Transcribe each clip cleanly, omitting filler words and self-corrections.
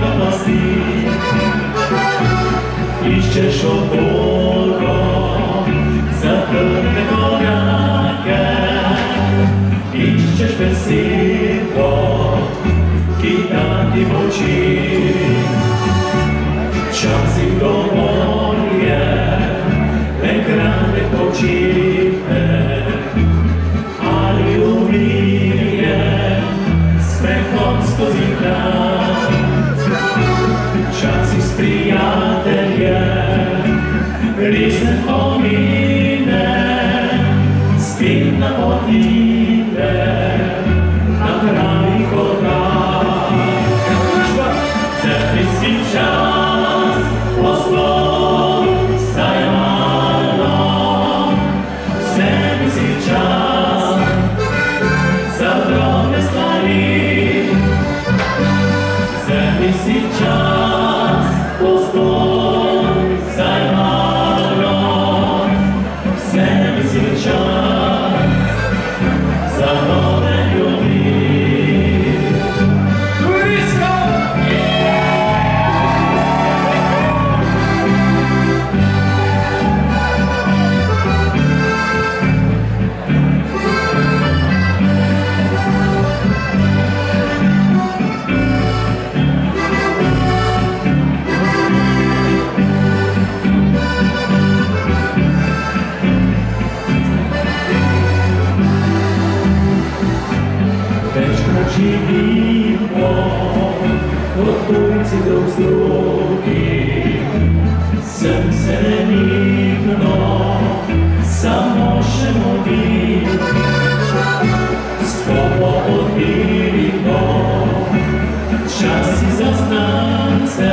propasti. Išćeš oporo za prve korake, išćeš bez sito, kitati moći. Čas im dovolje, nek rade počine, ali umije smehom skozi dan. Čas iz prijatelje, grizne pomine, spin na potine, na pravi korak. Crni si čas, Gospod, zajmano, vzemi si čas za drobne stvari. Vzemi si čas, Gospod, zajmano, vzemi si čas za nove ljubi. Živimo od ulici drug s drugim, sem se nenigno, samo možemo biti. Skopo odmirimo, čas i za znance,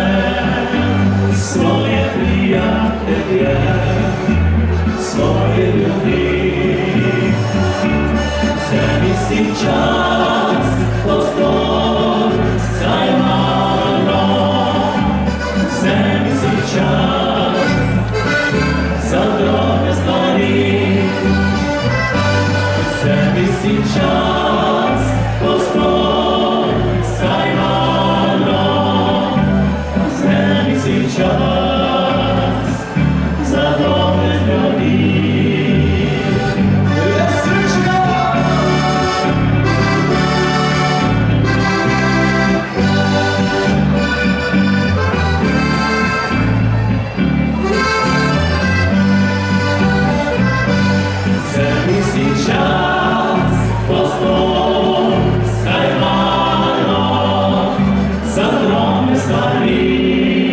svoje prijatelje, svoje ljudi. Vzemi si čas, Gospod, zajmano, vzemi si čas za drobne stvari. Vzemi si čas, Gospod, zajmano, vzemi si čas za drobne stvari. Čas, Gospod, zajmano, za drobne stvari.